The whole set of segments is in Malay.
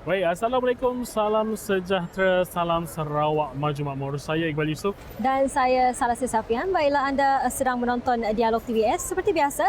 Baik, Assalamualaikum, salam sejahtera, salam Sarawak Maju Makmur. Saya Iqbal Yusof. Dan saya Salasi Safian. Baiklah, anda sedang menonton Dialog TVS. Seperti biasa,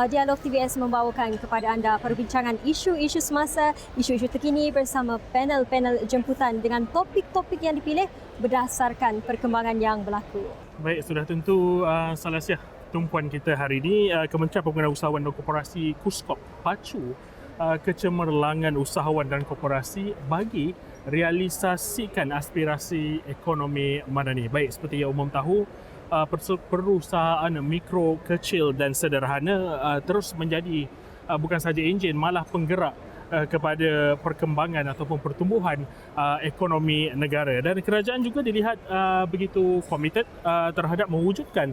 Dialog TVS membawakan kepada anda perbincangan isu-isu semasa, isu-isu terkini bersama panel-panel jemputan dengan topik-topik yang dipilih berdasarkan perkembangan yang berlaku. Baik, sudah tentu Salasiah, tumpuan kita hari ini Kementerian Pembangunan Usahawan dan Koperasi KUSKOP pacu kecemerlangan usahawan dan koperasi bagi realisasikan aspirasi ekonomi madani. Baik, seperti yang umum tahu, perusahaan mikro, kecil dan sederhana terus menjadi bukan sahaja enjin, malah penggerak kepada perkembangan ataupun pertumbuhan ekonomi negara, dan kerajaan juga dilihat begitu komited terhadap mewujudkan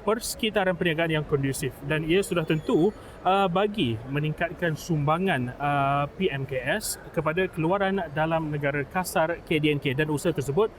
persekitaran perniagaan yang kondusif, dan ia sudah tentu bagi meningkatkan sumbangan PMKS kepada keluaran dalam negara kasar KDNK, dan usaha tersebut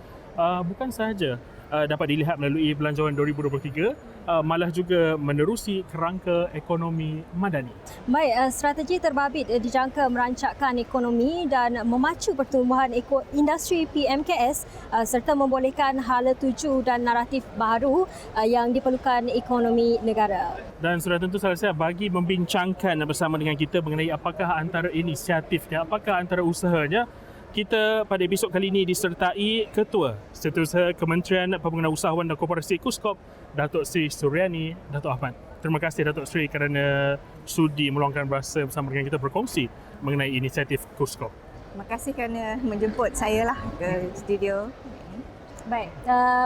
bukan sahaja dapat dilihat melalui Belanjawan 2023, malah juga menerusi kerangka ekonomi madani. Baik, strategi terbabit dijangka merancakkan ekonomi dan memacu pertumbuhan industri PMKS serta membolehkan hala tuju dan naratif baru yang diperlukan ekonomi negara. Dan sudah tentu saya bagi membincangkan bersama dengan kita mengenai apakah antara inisiatifnya, apakah antara usahanya, kita pada episod kali ini disertai Ketua Setiausaha Kementerian Pembangunan Usahawan dan Koperasi KUSKOP, Datuk Sri Suryani Datuk Ahmad. Terima kasih Datuk Sri kerana sudi meluangkan bahasa bersama dengan kita berkongsi mengenai inisiatif KUSKOP. Terima kasih kerana menjemput saya lah ke studio. Baik,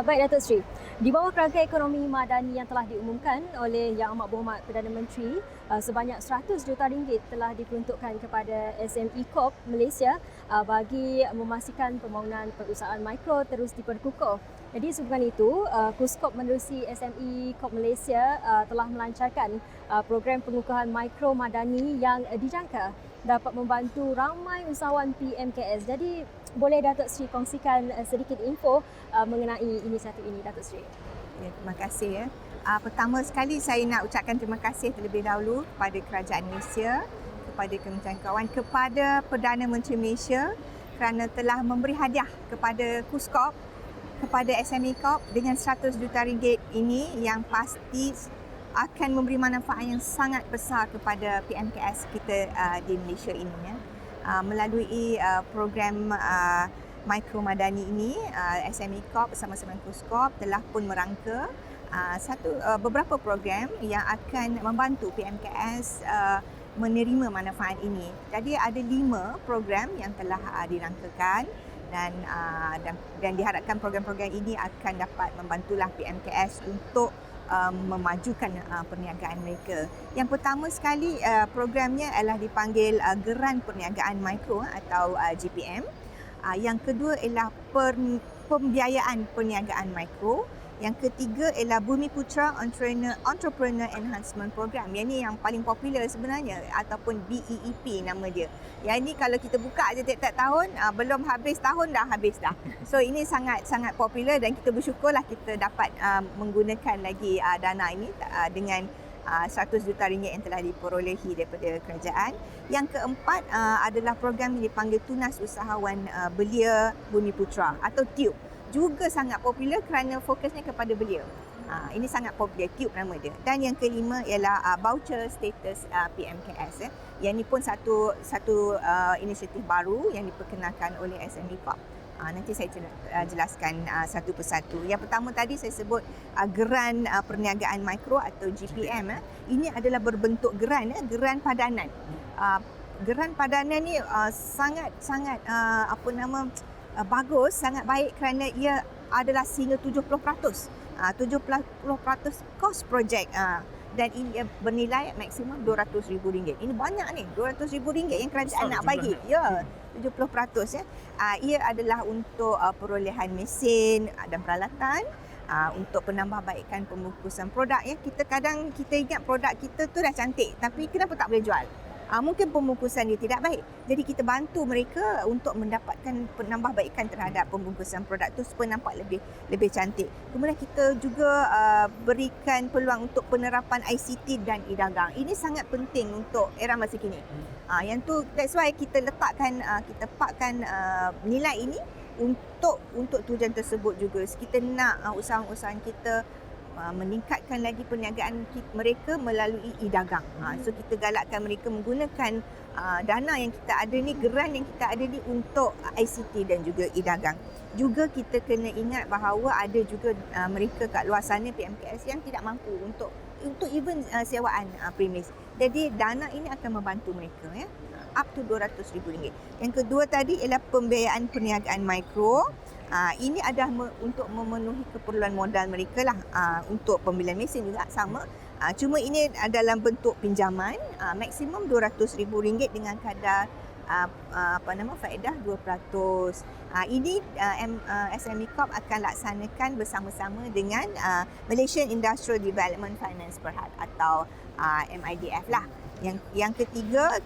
baik Datuk Sri. Di bawah kerangka ekonomi madani yang telah diumumkan oleh Yang Amat Berhormat Perdana Menteri, sebanyak 100 juta ringgit telah diperuntukkan kepada SME Corp Malaysia bagi memastikan pembangunan perusahaan mikro terus diperkukuh. Jadi sehubungan itu, KUSKOP menerusi SME Corp Malaysia telah melancarkan program pengukuhan mikro madani yang dijangka dapat membantu ramai usahawan PMKS. Jadi boleh Datuk Sri kongsikan sedikit info mengenai inisiatif ini, Datuk Sri? Ya, terima kasih ya. Pertama sekali saya nak ucapkan terima kasih terlebih dahulu kepada Kerajaan Malaysia, kepada Kementerian Kawan, kepada Perdana Menteri Malaysia kerana telah memberi hadiah kepada KUSKOP, kepada SME Corp dengan 100 juta ringgit ini yang pasti akan memberi manfaat yang sangat besar kepada PMKS kita di Malaysia ini ya. Melalui program Mikro Madani ini, SME Corp bersama-sama KUSKOP telah pun merangka beberapa program yang akan membantu PMKS menerima manfaat ini. Jadi ada 5 program yang telah dirangkakan dan diharapkan program-program ini akan dapat membantulah PMKS untuk memajukan perniagaan mereka. Yang pertama sekali programnya adalah dipanggil Geran Perniagaan Mikro atau GPM. Yang kedua ialah pembiayaan perniagaan mikro. Yang ketiga ialah Bumiputra Entrepreneur Enhancement Program. Yang ini yang paling popular sebenarnya, ataupun BEEP nama dia. Yang ini kalau kita buka aja tiap-tiap tahun, belum habis tahun dah habis dah. So ini sangat popular dan kita bersyukurlah kita dapat menggunakan lagi dana ini dengan 100 juta ringgit yang telah diperolehi daripada kerajaan. Yang keempat adalah program yang dipanggil Tunas Usahawan Belia Bumiputra atau TUB. Juga sangat popular kerana fokusnya kepada belia. Ini sangat popular, TUB nama dia. Dan yang kelima ialah voucher status PMKS. Yang ini pun satu inisiatif baru yang diperkenalkan oleh SME Corp. Nanti saya jelaskan satu persatu. Yang pertama tadi saya sebut Geran Perniagaan Mikro atau GPM. Ini adalah berbentuk geran padanan. Geran padanan ni sangat bagus, sangat baik kerana ia adalah sehingga 70% kos projek dan ini bernilai maksimum RM200,000. Ini banyak ni, RM200,000 yang kerajaan nak bagi. Ya, 70% ya. Ia adalah untuk perolehan mesin dan peralatan, untuk penambahbaikan pembungkusan produk ya. Kita ingat produk kita tu dah cantik, tapi kenapa tak boleh jual? mungkin pembungkusan dia tidak baik. Jadi kita bantu mereka untuk mendapatkan penambahbaikan terhadap pembungkusan produk tu supaya nampak lebih cantik. Kemudian kita juga berikan peluang untuk penerapan ICT dan e-dagang. Ini sangat penting untuk era masa kini. Yang tu that's why kita pakkan nilai ini untuk tujuan tersebut juga. Kita nak usahawan-usahawan kita meningkatkan lagi perniagaan mereka melalui e-dagang. So kita galakkan mereka menggunakan dana yang kita ada ni, geran yang kita ada ni untuk ICT dan juga e-dagang. Juga kita kena ingat bahawa ada juga mereka kat luar sana PMKS yang tidak mampu untuk even sewaan premis. Jadi dana ini akan membantu mereka ya. Up to RM200,000. Yang kedua tadi ialah pembiayaan perniagaan mikro. Ini adalah untuk memenuhi keperluan modal mereka lah. Untuk pembelian mesin juga sama. Cuma ini dalam bentuk pinjaman maksimum RM200,000 dengan kadar faedah 2%. Ini SME Corp akan laksanakan bersama-sama dengan Malaysian Industrial Development Finance Berhad atau MIDF lah. Yang ketiga,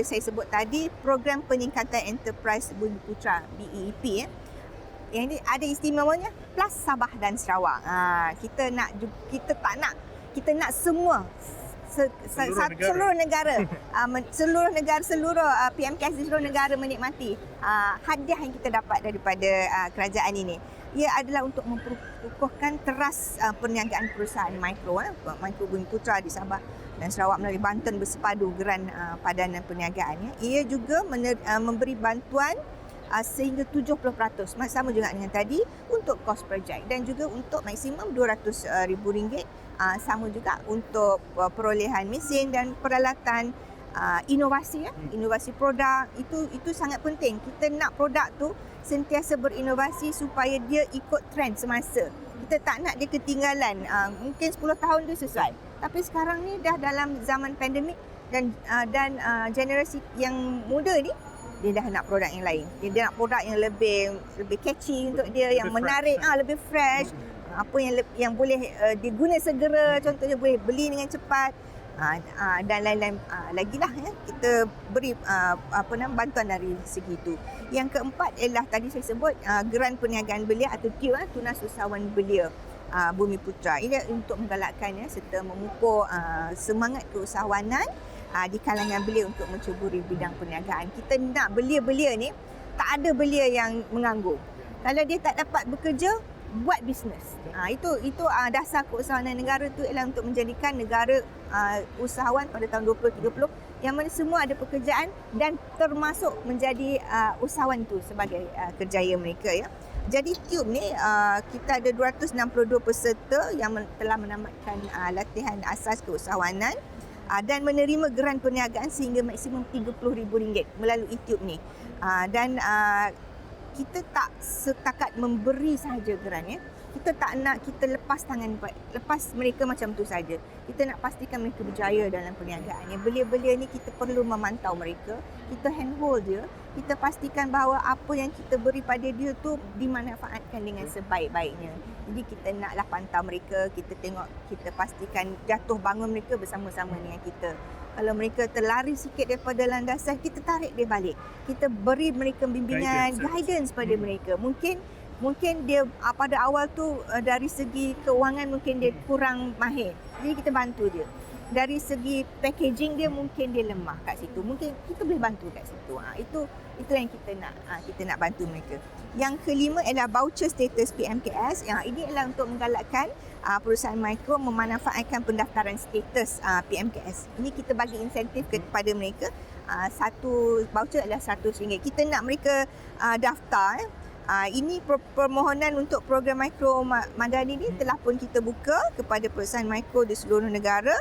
saya sebut tadi program peningkatan enterprise Bumi Putra BEEP ya. Yang ini ada istimewanya plus Sabah dan Sarawak. Kita nak semua seluruh negara seluruh PMKS di seluruh negara menikmati hadiah yang kita dapat daripada kerajaan ini. Ia adalah untuk memperkukuhkan teras perniagaan perusahaan mikro Bumi Putra di Sabah dan Sarawak melalui Banten Bersepadu Geran Padanan Perniagaannya. Ia juga memberi bantuan sehingga 70%, sama juga dengan tadi untuk kos projek dan juga untuk maksimum RM200,000 sama juga untuk perolehan mesin dan peralatan inovasi inovasi produk. Itu sangat penting. Kita nak produk tu sentiasa berinovasi supaya dia ikut trend semasa. Kita tak nak dia ketinggalan. Mungkin 10 tahun dia sesuai. Tapi sekarang ni dah dalam zaman pandemik dan generasi yang muda ni dia dah nak produk yang lain. Dia nak produk yang lebih catchy untuk dia, yang menarik, lebih fresh. Apa yang boleh diguna segera, contohnya boleh beli dengan cepat. Dan lain-lain lagi lah ya. Kita beri bantuan dari segi itu. Yang keempat ialah tadi saya sebut geran perniagaan belia atau TUB, Tunas Usahawan Belia Bumi Putra. Ini untuk menggalakkannya serta memupuk semangat keusahawanan di kalangan belia untuk mencuburi bidang perniagaan. Kita nak belia-belia ni, tak ada belia yang menganggur. Kalau dia tak dapat bekerja, buat bisnes. Itu dasar keusahawanan negara tu ialah untuk menjadikan negara usahawan pada tahun 2030 yang mana semua ada pekerjaan dan termasuk menjadi usahawan tu sebagai kerjaya mereka ya. Jadi TUB ni kita ada 262 peserta yang telah menamatkan latihan asas keusahawanan dan menerima geran perniagaan sehingga maksimum RM30,000 melalui TUB ni. Dan kita tak setakat memberi sahaja geran ya. Kita tak nak kita lepas mereka macam tu saja. Kita nak pastikan mereka berjaya dalam perniagaannya. Belia-belia ni kita perlu memantau mereka, kita handhold dia, kita pastikan bahawa apa yang kita beri pada dia tu dimanfaatkan dengan sebaik-baiknya. Jadi kita naklah pantau mereka, kita tengok, kita pastikan jatuh bangun mereka bersama-sama dengan kita. Kalau mereka terlari sikit daripada landasan, kita tarik dia balik. Kita beri mereka bimbingan, guidance pada mereka. Mungkin dia pada awal tu dari segi keuangan mungkin dia kurang mahir. Jadi kita bantu dia. Dari segi packaging dia mungkin dia lemah kat situ. Mungkin kita boleh bantu kat situ. Itu yang kita nak bantu mereka. Yang kelima ialah voucher status PMKS. Ini adalah untuk menggalakkan perusahaan mikro memanfaatkan pendaftaran status PMKS. Ini kita bagi insentif kepada mereka. Satu voucher adalah RM100. Kita nak mereka daftar. Ini permohonan untuk program mikro madani ni telah pun kita buka kepada perusahaan mikro di seluruh negara.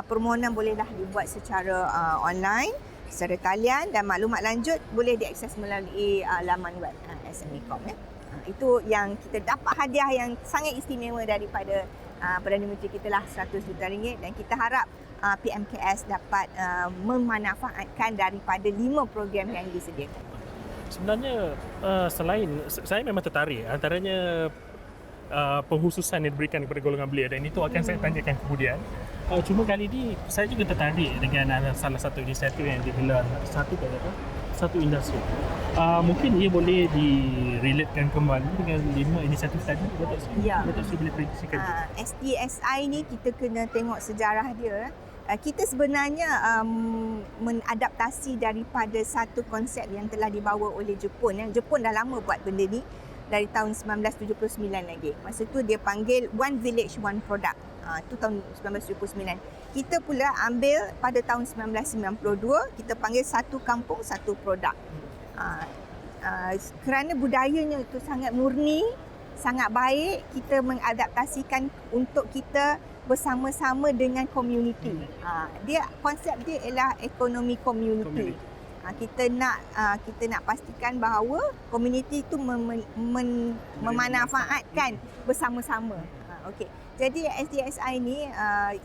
Permohonan bolehlah dibuat secara online, secara talian dan maklumat lanjut boleh diakses melalui laman web SME Corp ya. Itu yang kita dapat hadiah yang sangat istimewa daripada Perdana Menteri kita lah, RM100 juta dan kita harap PMKS dapat memanfaatkan daripada 5 program yang disediakan. Sebenarnya saya memang tertarik antaranya pengkhususan yang diberikan kepada golongan belia dan itu akan saya tanyakan kemudian. Cuma kali ni saya juga tertarik dengan salah satu inisiatif yang digelar satu industri. Mungkin ia boleh direlatekan kembali dengan 5 inisiatif tadi, Datuk Sri. Ya. Datuk Sri boleh prediksikan. SDSI ni kita kena tengok sejarah dia. Kita sebenarnya mengadaptasi daripada satu konsep yang telah dibawa oleh Jepun. Jepun dah lama buat benda ni dari tahun 1979 lagi. Masa tu dia panggil One Village One Product. Itu tahun 1979. Kita pula ambil pada tahun 1992, kita panggil satu kampung satu produk. Kerana budayanya itu sangat murni, sangat baik, kita mengadaptasikan untuk kita bersama-sama dengan komuniti. Dia konsep dia ialah ekonomi komuniti. Kita nak pastikan bahawa komuniti itu memanfaatkan bersama-sama. Okey. Jadi SDSI ni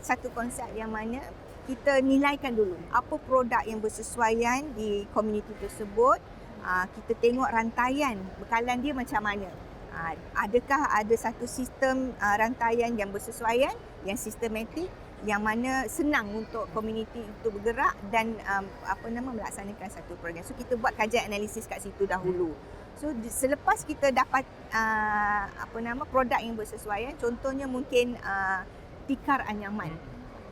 satu konsep yang mana kita nilaikan dulu apa produk yang bersesuaian di komuniti tersebut. Kita tengok rantaian bekalan dia macam mana. Adakah ada satu sistem rantaian yang bersesuaian, yang sistematik, yang mana senang untuk komuniti itu bergerak dan melaksanakan satu program. So kita buat kajian analisis kat situ dahulu. So selepas kita dapat produk yang bersesuaian, contohnya mungkin tikar anyaman.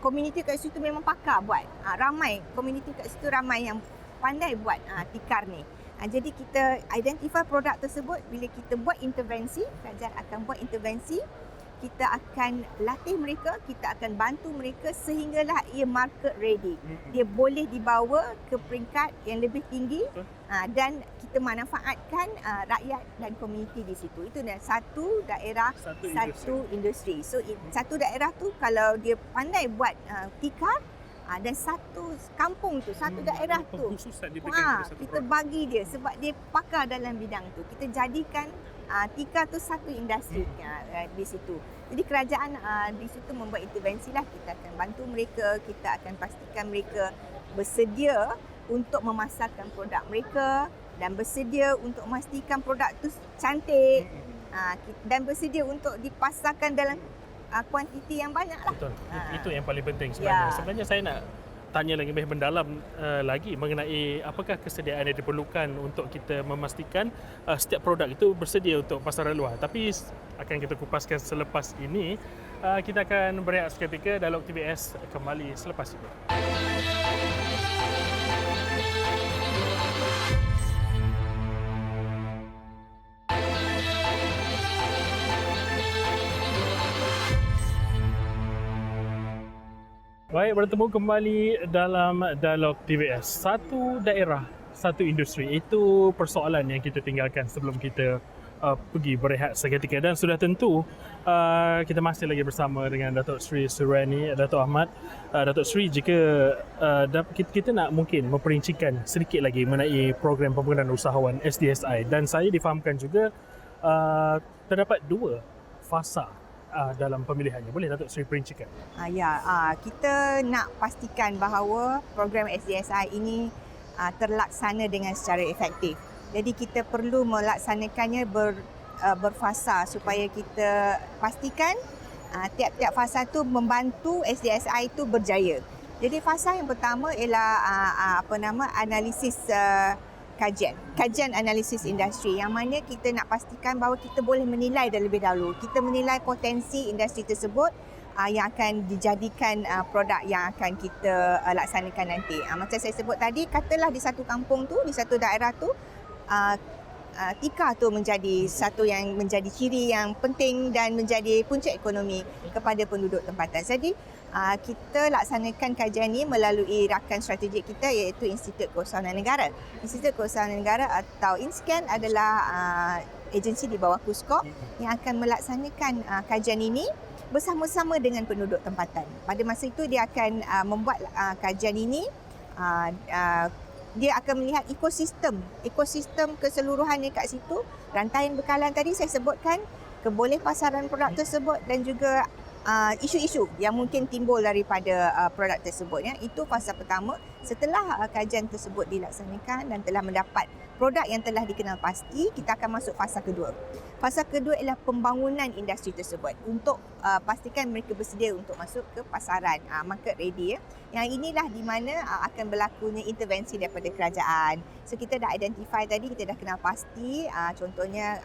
Komuniti kat situ memang pakar buat. Ramai komuniti kat situ ramai yang pandai buat tikar ni. Jadi kita identify produk tersebut. Bila kita buat intervensi, kajian akan buat intervensi, kita akan latih mereka, kita akan bantu mereka sehinggalah ia market ready. Dia boleh dibawa ke peringkat yang lebih tinggi dan kita manfaatkan rakyat dan komuniti di situ. Itu satu daerah, satu industri. So satu daerah tu kalau dia pandai buat tikar, dan satu kampung tu, satu daerah tu, kita bagi dia sebab dia pakar dalam bidang tu. Kita jadikan tikar tu satu industri di situ. Jadi kerajaan di situ membuat intervensi lah. Kita akan bantu mereka, kita akan pastikan mereka bersedia untuk memasarkan produk mereka dan bersedia untuk memastikan produk tu cantik dan bersedia untuk dipasarkan dalam kuantiti yang banyak lah. Betul. Itu yang paling penting sebenarnya. Sebenarnya saya nak tanya lagi lebih mendalam lagi mengenai apakah kesediaan yang diperlukan untuk kita memastikan setiap produk itu bersedia untuk pasaran luar. Tapi akan kita kupaskan selepas ini. Kita akan berehat seketika. Dialog TVS kembali selepas ini. Baik, bertemu kembali dalam Dialog TVS. Satu daerah, satu industri. Itu persoalan yang kita tinggalkan sebelum kita pergi berehat seketika. Dan sudah tentu kita masih lagi bersama dengan Datuk Sri Suryani, Datuk Ahmad. Datuk Sri, jika kita nak mungkin memperincikan sedikit lagi mengenai program pembangunan usahawan SDSI. Dan saya difahamkan juga terdapat 2 fasa dalam pemilihannya. Boleh Datuk Sri perincikan? Kita nak pastikan bahawa program SDSI ini terlaksana dengan secara efektif. Jadi kita perlu melaksanakannya berfasa supaya kita pastikan tiap-tiap fasa tu membantu SDSI itu berjaya. Jadi fasa yang pertama ialah analisis kajian analisis industri, yang mana kita nak pastikan bahawa kita boleh menilai terlebih dahulu. Kita menilai potensi industri tersebut yang akan dijadikan produk yang akan kita laksanakan nanti. Macam saya sebut tadi, katalah di satu kampung tu, di satu daerah tu, tikar tu menjadi satu yang menjadi ciri yang penting dan menjadi punca ekonomi kepada penduduk tempatan. Jadi kita laksanakan kajian ini melalui rakan strategik kita, iaitu Institut Keusahawanan Negara. Institut Keusahawanan Negara atau INSCAN adalah agensi di bawah KUSKOP yang akan melaksanakan kajian ini bersama-sama dengan penduduk tempatan. Pada masa itu dia akan membuat kajian ini. Dia akan melihat ekosistem keseluruhannya kat situ. Rantaian bekalan tadi saya sebutkan, kebolehpasaran produk tersebut dan juga isu-isu yang mungkin timbul daripada produk tersebut. Itu fasa pertama. Setelah kajian tersebut dilaksanakan dan telah mendapat produk yang telah dikenal pasti, kita akan masuk fasa kedua. Fasa kedua ialah pembangunan industri tersebut untuk pastikan mereka bersedia untuk masuk ke pasaran, market ready. Yang inilah di mana akan berlakunya intervensi daripada kerajaan. So kita dah identify tadi, kita dah kenal pasti, contohnya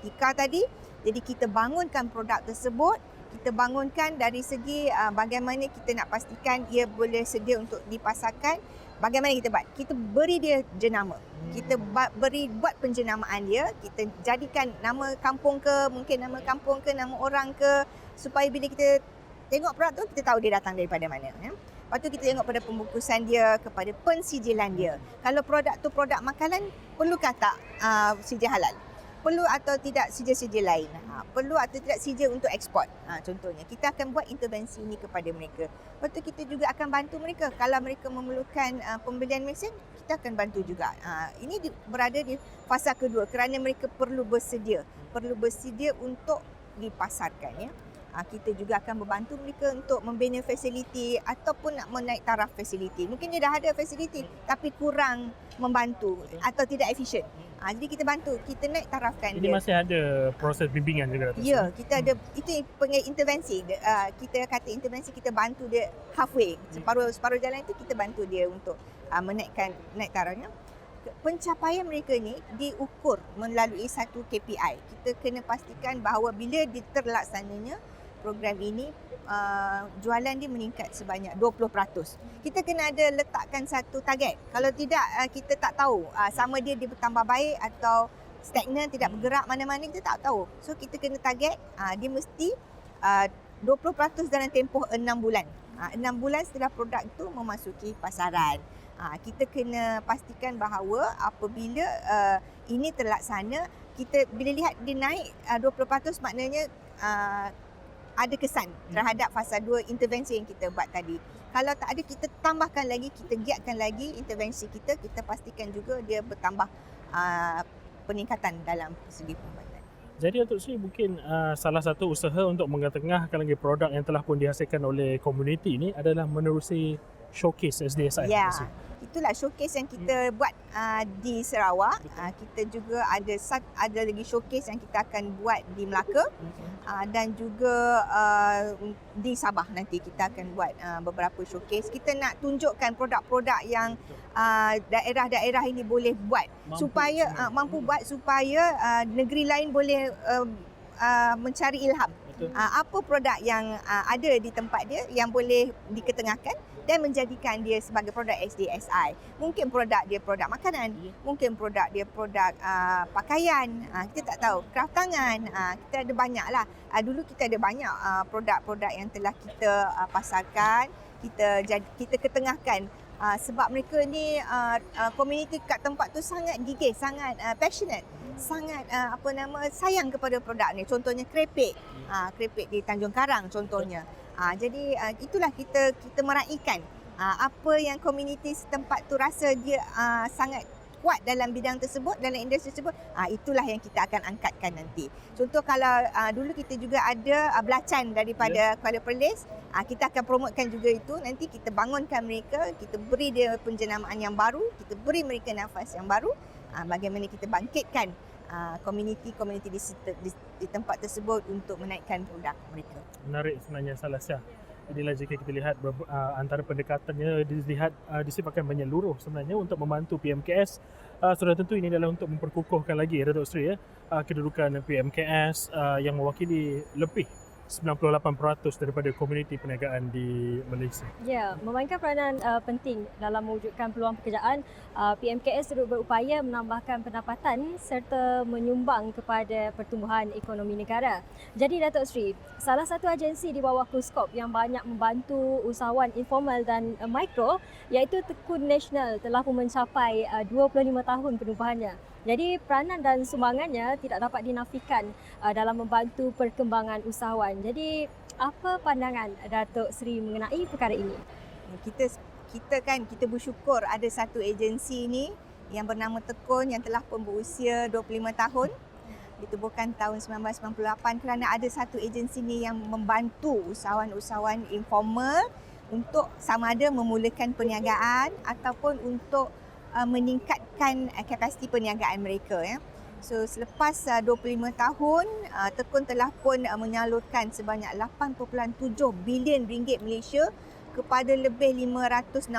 Tika tadi. Jadi kita bangunkan produk tersebut, kita bangunkan dari segi bagaimana kita nak pastikan ia boleh sedia untuk dipasarkan. Bagaimana kita buat? Kita beri dia jenama. Kita buat penjenamaan dia, kita jadikan nama kampung ke, mungkin nama kampung ke, nama orang ke, supaya bila kita tengok produk tu, kita tahu dia datang daripada mana. Lepas tu kita tengok pada pembungkusan dia, kepada pensijilan dia. Kalau produk tu produk makanan, perlukah tak sijil halal? Perlu atau tidak sijil-sijil lain? Perlu atau tidak sijil untuk ekspor? Contohnya, kita akan buat intervensi ini kepada mereka. Lepas tu kita juga akan bantu mereka. Kalau mereka memerlukan pembelian mesin, kita akan bantu juga. Ini berada di fasa kedua kerana mereka perlu bersedia untuk dipasarkan. Kita juga akan membantu mereka untuk membina fasiliti ataupun nak menaik taraf fasiliti. Mungkin dia dah ada fasiliti tapi kurang membantu atau tidak efisien. Jadi kita bantu, kita naik tarafkan Ini dia. masih ada proses bimbingan juga. Ya, kita ada itu panggil intervensi. Kita kata intervensi, kita bantu dia halfway. Separuh jalan itu kita bantu dia untuk naik tarafnya. Pencapaian mereka ni diukur melalui satu KPI. Kita kena pastikan bahawa bila terlaksananya program ini, jualan dia meningkat sebanyak 20%. Kita kena ada letakkan satu target. Kalau tidak, kita tak tahu sama dia bertambah baik atau stagnan, tidak bergerak mana-mana, kita tak tahu. So kita kena target, dia mesti 20% dalam tempoh 6 bulan. 6 bulan setelah produk itu memasuki pasaran. Kita kena pastikan bahawa apabila ini terlaksana, kita bila lihat dia naik 20%, maknanya ada kesan terhadap fasa 2 intervensi yang kita buat tadi. Kalau tak ada, kita tambahkan lagi, kita giatkan lagi intervensi kita, kita pastikan juga dia bertambah peningkatan dalam segi pembuatan. Jadi Datuk Sri, mungkin salah satu usaha untuk mengetengahkan lagi produk yang telah pun dihasilkan oleh komuniti ini adalah menerusi showcase SDSI. Ya, itulah showcase yang kita buat di Sarawak. Kita juga ada lagi showcase yang kita akan buat di Melaka dan juga di Sabah. Nanti kita akan buat beberapa showcase. Kita nak tunjukkan produk-produk yang daerah-daerah ini boleh buat mampu buat supaya negeri lain boleh mencari ilham. Apa produk yang ada di tempat dia yang boleh diketengahkan dan menjadikan dia sebagai produk SDSI. Mungkin produk dia produk makanan, mungkin produk dia produk pakaian, kita tak tahu, kraft tangan, kita ada banyak lah. Dulu kita ada banyak produk-produk yang telah kita pasarkan, kita ketengahkan. Sebab mereka ni komuniti kat tempat tu sangat gigih, sangat passionate, sangat sayang kepada produk ni. Contohnya krepek di Tanjung Karang contohnya. Jadi itulah kita meraikan apa yang komuniti setempat tu rasa dia sangat kuat dalam bidang tersebut, dalam industri tersebut. Itulah yang kita akan angkatkan nanti. Contoh kalau dulu kita juga ada belacan daripada Kuala Perlis, kita akan promotekan juga itu. Nanti kita bangunkan mereka, kita beri dia penjenamaan yang baru, kita beri mereka nafas yang baru. Bagaimana kita bangkitkan komuniti di tempat tersebut untuk menaikkan produk mereka. Menarik sebenarnya Salasia. Inilah jika kita lihat antara pendekatannya disifatkan menyeluruh sebenarnya untuk membantu PMKS. Sudah tentu ini adalah untuk memperkukuhkan lagi Datuk Sri kedudukan PMKS yang mewakili lebih 98% daripada komuniti perniagaan di Malaysia. Ya, memainkan peranan penting dalam mewujudkan peluang pekerjaan. PMKS terus berupaya menambahkan pendapatan serta menyumbang kepada pertumbuhan ekonomi negara. Jadi Datuk Sri, salah satu agensi di bawah Kuskop yang banyak membantu usahawan informal dan mikro iaitu Tekun Nasional telah pun mencapai 25 tahun penubuhannya. Jadi peranan dan sumbangannya tidak dapat dinafikan dalam membantu perkembangan usahawan. Jadi apa pandangan Datuk Sri mengenai perkara ini? Kita bersyukur ada satu agensi ni yang bernama Tekun yang telah pun berusia 25 tahun. Ditubuhkan tahun 1998 kerana ada satu agensi ni yang membantu usahawan-usahawan informal untuk sama ada memulakan perniagaan ataupun untuk meningkatkan kapasiti perniagaan mereka ya. So selepas 25 tahun Tekun telah pun menyalurkan sebanyak 8.7 bilion ringgit Malaysia kepada lebih 560,000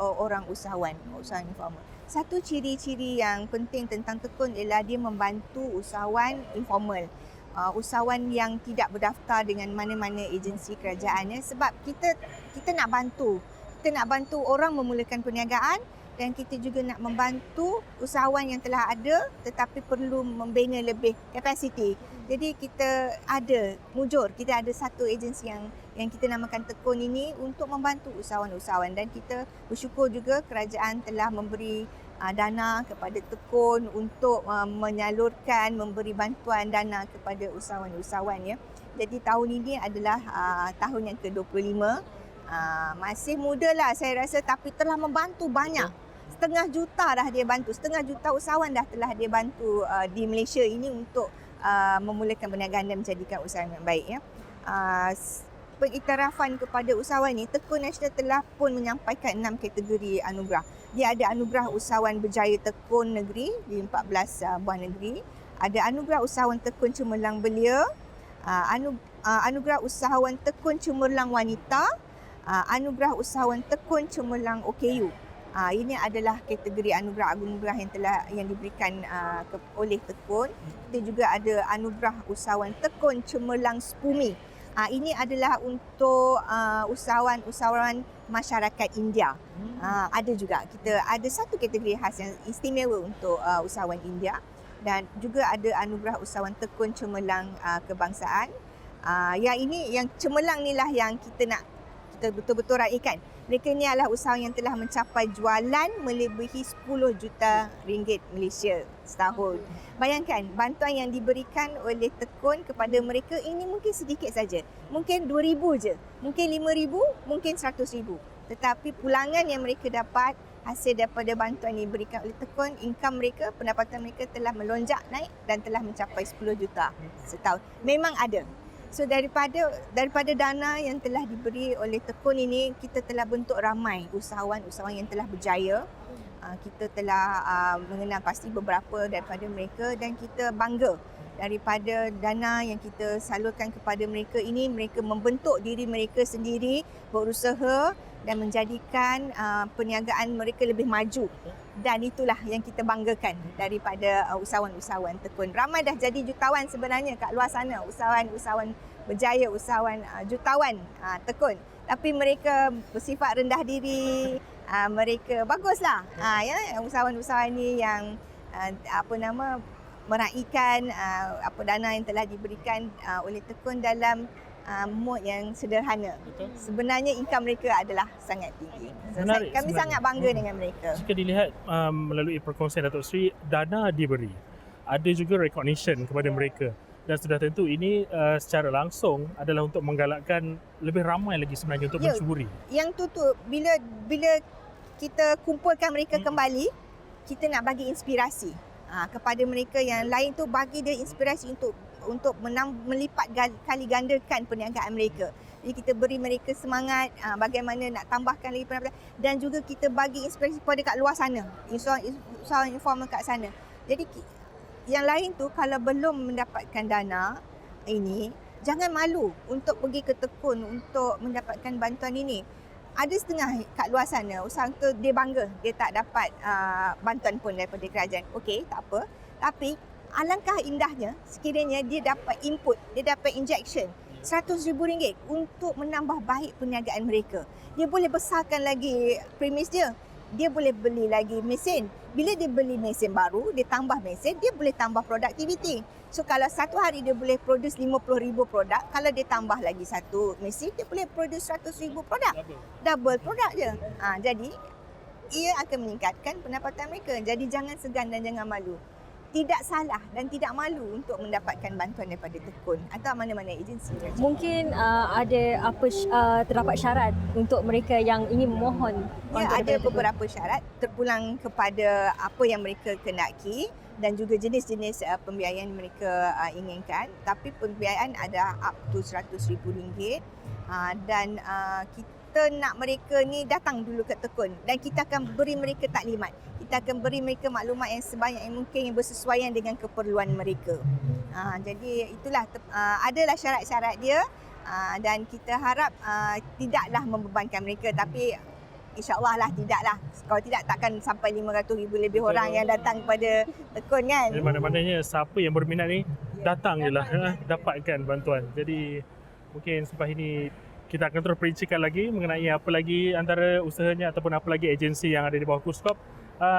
orang usahawan informal. Satu ciri-ciri yang penting tentang Tekun ialah dia membantu usahawan informal. Usahawan yang tidak berdaftar dengan mana-mana agensi kerajaan ya, sebab kita nak bantu orang memulakan perniagaan dan kita juga nak membantu usahawan yang telah ada tetapi perlu membina lebih kapasiti. Jadi kita ada satu agensi yang kita namakan Tekun ini untuk membantu usahawan-usahawan, dan kita bersyukur juga kerajaan telah memberi dana kepada Tekun untuk menyalurkan, memberi bantuan dana kepada usahawan-usahawan ya. Jadi tahun ini adalah tahun yang ke-25. Masih muda lah saya rasa, tapi telah membantu banyak. 500,000 dah dia bantu, 500,000 usahawan dah telah dia bantu di Malaysia ini untuk memulakan perniagaan dan menjadikan usaha yang baik ya. Pengiktirafan kepada usahawan ini, Tekun Nasional telah pun menyampaikan 6 kategori anugerah. Dia ada anugerah usahawan berjaya Tekun Negeri di 14 buah negeri, ada anugerah usahawan Tekun Cemerlang Belia, anugerah usahawan Tekun Cemerlang Wanita, anugerah usahawan Tekun Cemerlang OKU. Ini adalah kategori anugerah yang diberikan oleh Tekun. Kita juga ada anugerah usahawan Tekun Cemerlang Spumi. Ini adalah untuk usahawan masyarakat India. Ada juga, kita ada satu kategori khas yang istimewa untuk usahawan India, dan juga ada anugerah usahawan Tekun Cemerlang Kebangsaan. Yang cemerlang inilah yang kita betul-betul raikan. Mereka ni adalah usahawan yang telah mencapai jualan melebihi 10 juta ringgit Malaysia setahun. Bayangkan, bantuan yang diberikan oleh Tekun kepada mereka ini mungkin sedikit saja. Mungkin 2,000 je, mungkin 5,000, mungkin 100,000. Tetapi pulangan yang mereka dapat hasil daripada bantuan yang diberikan oleh Tekun, income mereka, pendapatan mereka telah melonjak naik dan telah mencapai 10 juta setahun. Memang ada. So daripada dana yang telah diberi oleh Tekun ini, kita telah bentuk ramai usahawan-usahawan yang telah berjaya. Kita telah mengenal pasti beberapa daripada mereka, dan kita bangga daripada dana yang kita salurkan kepada mereka ini. Mereka membentuk diri mereka sendiri, berusaha dan menjadikan perniagaan mereka lebih maju. Dan itulah yang kita banggakan daripada usahawan-usahawan Tekun. Ramai dah jadi jutawan sebenarnya kat luar sana, usahawan berjaya, usahawan jutawan Tekun. Tapi mereka bersifat rendah diri, mereka baguslah. Usahawan-usahawan ni yang meraihkan dana yang telah diberikan oleh Tekun dalam mod yang sederhana. Betul. Sebenarnya income mereka adalah sangat tinggi. Menarik, Kami sangat bangga dengan mereka. Jika dilihat melalui perkongsian Datuk Seri, dana diberi, ada juga recognition kepada mereka, dan sudah tentu ini secara langsung adalah untuk menggalakkan lebih ramai lagi sebenarnya untuk mencuburi. Yang tu bila kita kumpulkan mereka kembali, kita nak bagi inspirasi kepada mereka yang lain tu, bagi dia inspirasi untuk melipat kali gandakan perniagaan mereka. Jadi kita beri mereka semangat bagaimana nak tambahkan lagi pendapatan, dan juga kita bagi inspirasi kepada kat luar sana, usahawan informal kat sana. Jadi yang lain tu kalau belum mendapatkan dana ini, jangan malu untuk pergi ke Tekun untuk mendapatkan bantuan ini. Ada setengah kat luar sana usahawan tu dia bangga dia tak dapat bantuan pun daripada kerajaan. Okey, tak apa. Tapi alangkah indahnya sekiranya dia dapat input, dia dapat injection RM100,000 untuk menambah baik perniagaan mereka. Dia boleh besarkan lagi premis dia. Dia boleh beli lagi mesin. Bila dia beli mesin baru, dia tambah mesin, dia boleh tambah produktiviti. So kalau satu hari dia boleh produce 50,000 produk, kalau dia tambah lagi satu mesin, dia boleh produce 100,000 produk. Double produk je. Jadi ia akan meningkatkan pendapatan mereka. Jadi jangan segan dan jangan malu. Tidak salah dan tidak malu untuk mendapatkan bantuan daripada Tekun atau mana-mana agensi. Mungkin terdapat syarat untuk mereka yang ingin memohon. Ya, ada beberapa syarat terpulang kepada apa yang mereka kenaki dan juga jenis-jenis pembiayaan mereka inginkan. Tapi pembiayaan ada up to RM100,000 dan kita nak mereka ni datang dulu ke tekun dan kita akan beri mereka taklimat. Kita akan beri mereka maklumat yang sebanyak yang mungkin yang bersesuaian dengan keperluan mereka. Jadi itulah adalah syarat-syarat dia dan kita harap tidaklah membebankan mereka, tapi InsyaAllah lah tidaklah. Kalau tidak takkan sampai 500,000 lebih orang yang datang kepada tekun kan. Jadi mana-mananya siapa yang berminat ni datang je lah, dapatkan bantuan. Jadi mungkin selepas ini kita akan terus perincikan lagi mengenai apa lagi antara usahanya ataupun apa lagi agensi yang ada di bawah KUSKOP.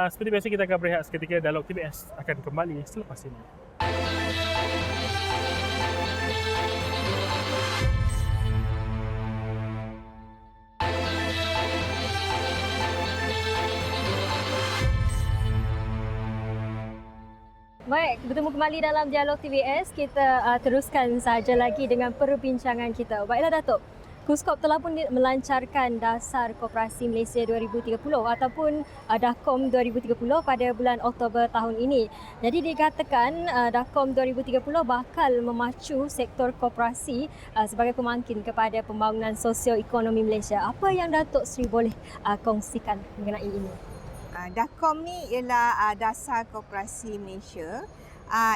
Seperti biasa kita akan berehat seketika. Dialog TBS akan kembali selepas ini. Baik, bertemu kembali dalam Dialog TBS. Kita teruskan saja lagi dengan perbincangan kita. Baiklah Datuk, KUSKOP telah pun melancarkan Dasar Koperasi Malaysia 2030 ataupun DAKOM 2030 pada bulan Oktober tahun ini. Jadi dikatakan DAKOM 2030 bakal memacu sektor koperasi sebagai pemangkin kepada pembangunan sosio-ekonomi Malaysia. Apa yang Datuk Seri boleh kongsikan mengenai ini? DAKOM ni ialah Dasar Koperasi Malaysia.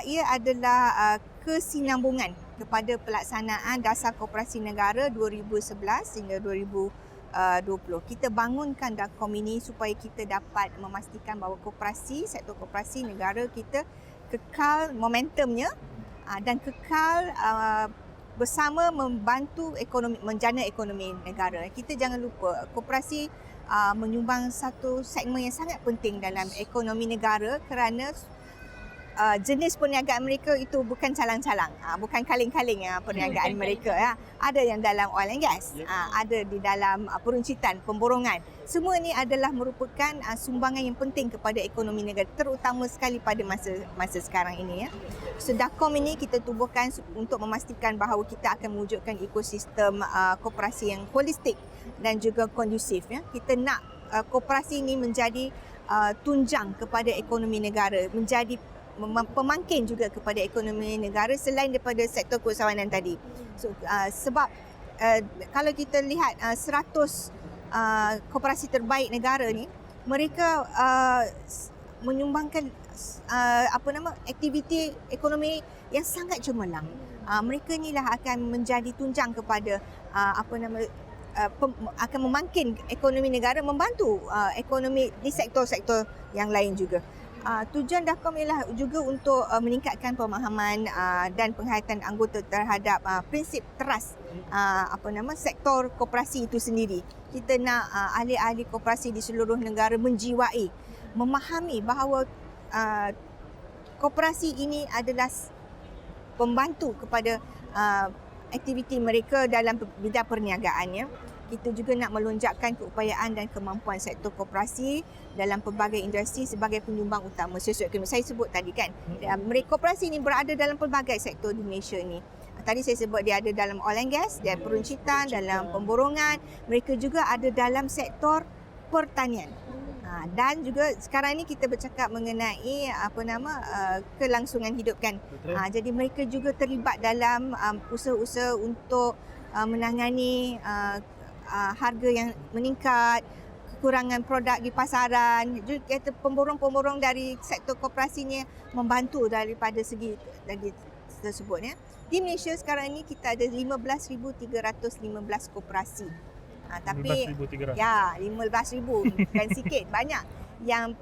Ia adalah kesinambungan kepada pelaksanaan Dasar Koperasi Negara 2011 hingga 2020. Kita bangunkan DAKOM ini supaya kita dapat memastikan bahawa sektor koperasi negara kita kekal momentumnya dan kekal bersama membantu menjana ekonomi negara. Kita jangan lupa koperasi menyumbang satu segmen yang sangat penting dalam ekonomi negara kerana jenis perniagaan mereka itu bukan calang-calang, bukan kaling-kaling perniagaan mereka. Ada yang dalam oil and gas, ada di dalam peruncitan, pemborongan. Semua ini adalah merupakan sumbangan yang penting kepada ekonomi negara, terutama sekali pada masa sekarang ini. So DAKOM ini kita tubuhkan untuk memastikan bahawa kita akan mewujudkan ekosistem koperasi yang holistik dan juga kondusif. Kita nak koperasi ini menjadi tunjang kepada ekonomi negara, menjadi pemangkin juga kepada ekonomi negara selain daripada sektor keusahawanan tadi. So sebab kalau kita lihat 100 koperasi terbaik negara ni, mereka menyumbangkan aktiviti ekonomi yang sangat cemerlang. Mereka inilah akan menjadi tunjang kepada akan memangkin ekonomi negara, membantu ekonomi di sektor-sektor yang lain juga. Tujuan DAKOM ialah juga untuk meningkatkan pemahaman dan penghayatan anggota terhadap prinsip teras sektor koperasi itu sendiri. Kita nak ahli-ahli koperasi di seluruh negara menjiwai, memahami bahawa koperasi ini adalah pembantu kepada aktiviti mereka dalam bidang perniagaannya. Kita juga nak melonjakkan keupayaan dan kemampuan sektor koperasi dalam pelbagai industri sebagai penyumbang utama sosioekonomi. Saya sebut tadi kan, mereka koperasi ini berada dalam pelbagai sektor di Malaysia ini. Tadi saya sebut dia ada dalam oil and gas, dia peruncitan, dalam pemborongan, mereka juga ada dalam sektor pertanian. Dan juga sekarang ni kita bercakap mengenai kelangsungan hidup kan. Jadi mereka juga terlibat dalam usaha-usaha untuk menangani harga yang meningkat, kekurangan produk di pasaran. Jadi pemborong-pemborong dari sektor koperasinya membantu daripada segi tersebut. Di Malaysia sekarang ini kita ada 15,315 koperasi. Tapi 15,300. ya 15,000 bukan sikit, banyak. Yang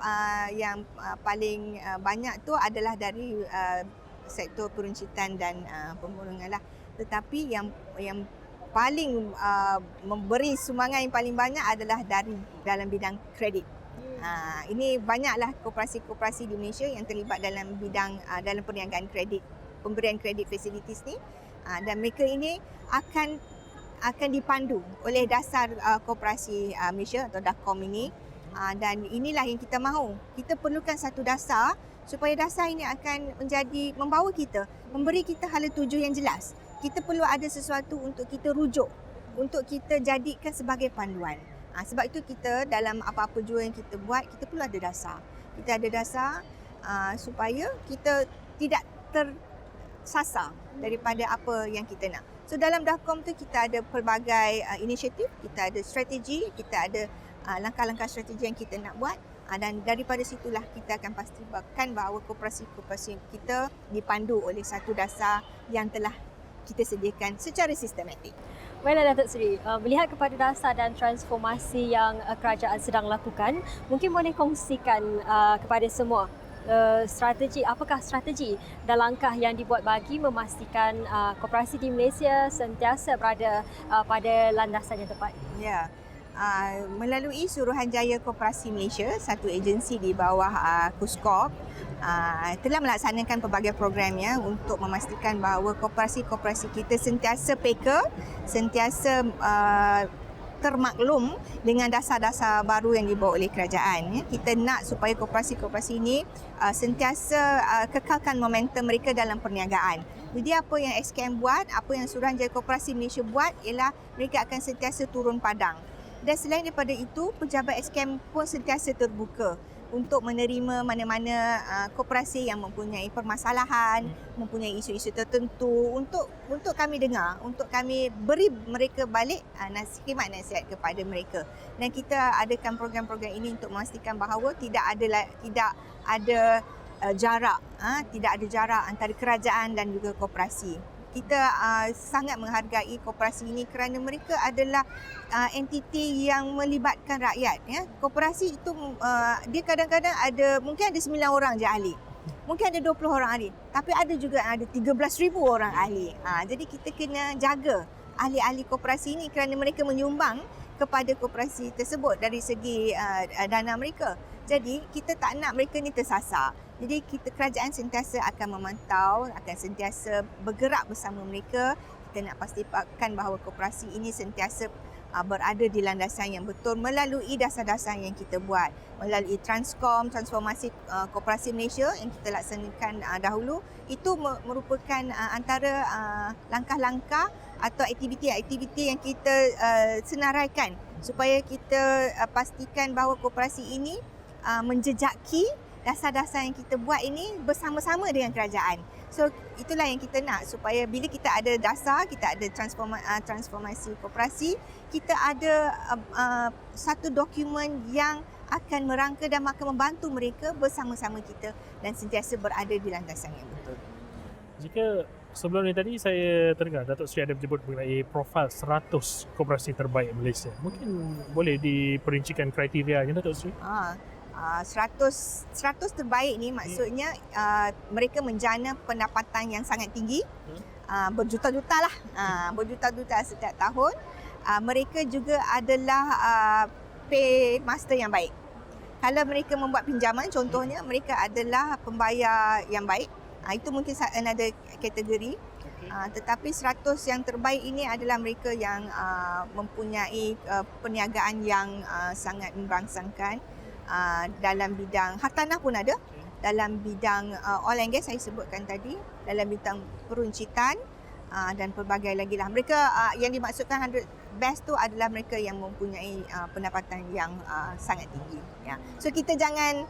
paling banyak tu adalah dari sektor peruncitan dan pemborongan lah. Tetapi yang paling memberi sumbangan yang paling banyak adalah dalam bidang kredit. Ini banyaklah koperasi-koperasi di Malaysia yang terlibat dalam bidang dalam perniagaan kredit, pemberian kredit facilities ni, dan mereka ini akan dipandu oleh Dasar Koperasi Malaysia atau DAKOM ini, dan inilah yang kita mahu. Kita perlukan satu dasar supaya dasar ini akan membawa kita, memberi kita hala tuju yang jelas. Kita perlu ada sesuatu untuk kita rujuk, untuk kita jadikan sebagai panduan. Sebab itu kita dalam apa-apa jua yang kita buat, kita perlu ada dasar. Kita ada dasar supaya kita tidak tersasar daripada apa yang kita nak. So dalam DAFCOM tu kita ada pelbagai inisiatif, kita ada strategi, kita ada langkah-langkah strategi yang kita nak buat. Dan daripada situlah kita akan pastikan bahawa koperasi-koperasi kita dipandu oleh satu dasar yang telah kita sediakan secara sistematik. Baiklah Datuk Seri, melihat kepada dasar dan transformasi yang kerajaan sedang lakukan, mungkin boleh kongsikan kepada semua apakah strategi dan langkah yang dibuat bagi memastikan koperasi di Malaysia sentiasa berada pada landasan yang tepat? Ya. Melalui Suruhanjaya Koperasi Malaysia, satu agensi di bawah KUSKOP, telah melaksanakan pelbagai programnya untuk memastikan bahawa koperasi-koperasi kita sentiasa peka, sentiasa termaklum dengan dasar-dasar baru yang dibawa oleh kerajaan. Kita nak supaya koperasi-koperasi ini sentiasa kekalkan momentum mereka dalam perniagaan. Jadi apa yang SKM buat, apa yang Suruhanjaya Koperasi Malaysia buat ialah mereka akan sentiasa turun padang. Dan selain daripada itu, pejabat SKM pun sentiasa terbuka untuk menerima mana-mana koperasi yang mempunyai permasalahan, mempunyai isu-isu tertentu untuk kami dengar, untuk kami beri mereka balik khidmat nasihat kepada mereka. Dan kita adakan program-program ini untuk memastikan bahawa tidak ada jarak antara kerajaan dan juga koperasi. Kita sangat menghargai koperasi ini kerana mereka adalah entiti yang melibatkan rakyat. Ya. Koperasi itu dia kadang-kadang mungkin ada 9 orang je ahli. Mungkin ada 20 orang ahli. Tapi ada juga ada 13,000 orang ahli. Jadi kita kena jaga ahli-ahli koperasi ini kerana mereka menyumbang kepada koperasi tersebut dari segi dana mereka. Jadi kita tak nak mereka ni tersasar. Jadi kerajaan sentiasa akan memantau, akan sentiasa bergerak bersama mereka. Kita nak pastikan bahawa koperasi ini sentiasa berada di landasan yang betul melalui dasar-dasar yang kita buat. Melalui transformasi koperasi Malaysia yang kita laksanakan dahulu. Itu merupakan antara langkah-langkah atau aktiviti-aktiviti yang kita senaraikan supaya kita pastikan bahawa koperasi ini menjejaki dasar-dasar yang kita buat ini bersama-sama dengan kerajaan. So itulah yang kita nak supaya bila kita ada dasar, kita ada transformasi koperasi, kita ada satu dokumen yang akan merangka dan akan membantu mereka bersama-sama kita dan sentiasa berada di landasan yang betul. Jika sebelum ni tadi saya terdengar Datuk Seri ada menyebut mengenai profil 100 koperasi terbaik Malaysia. Mungkin boleh diperincikan kriterianya Datuk Seri? 100 terbaik ni maksudnya mereka menjana pendapatan yang sangat tinggi, berjuta-juta lah, berjuta-juta setiap tahun. Mereka juga adalah pay master yang baik. Kalau mereka membuat pinjaman, contohnya mereka adalah pembayar yang baik. Itu mungkin another kategori. Tetapi 100 yang terbaik ini adalah mereka yang mempunyai perniagaan yang sangat membangsakan. Dalam bidang hartanah pun ada, dalam bidang oil and gas saya sebutkan tadi, dalam bidang peruncitan dan pelbagai lagi lah. Mereka yang dimaksudkan 100 best tu adalah mereka yang mempunyai pendapatan yang sangat tinggi. Ya. So kita jangan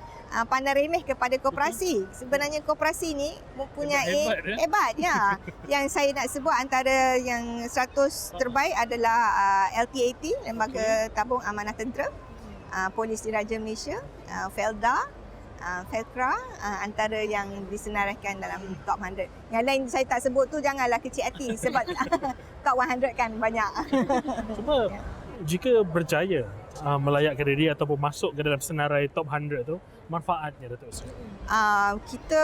pandang remeh kepada koperasi. Sebenarnya koperasi ni mempunyai hebat ya. Yang saya nak sebut antara yang 100 terbaik adalah LTAT, Lembaga Tabung Amanah Tentera, Polis Diraja Malaysia, Felda, Felkra, antara yang disenaraikan dalam top 100. Yang lain saya tak sebut tu janganlah kecil hati sebab top 100 kan banyak. Sebab jika berjaya melayakkan diri ataupun masuk ke dalam senarai top 100 tu, manfaatnya Datuk Seri? Kita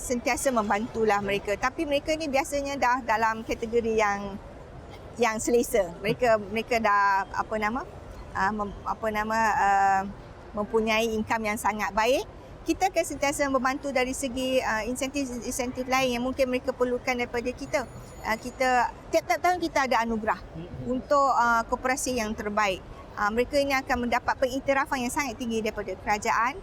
sentiasa membantulah mereka, tapi mereka ni biasanya dah dalam kategori yang selesa. Mereka dah mempunyai income yang sangat baik. Kita akan sentiasa membantu dari segi insentif lain yang mungkin mereka perlukan daripada kita. Kita tiap-tiap tahun kita ada anugerah untuk koperasi yang terbaik. Mereka ini akan mendapat pengiktirafan yang sangat tinggi daripada kerajaan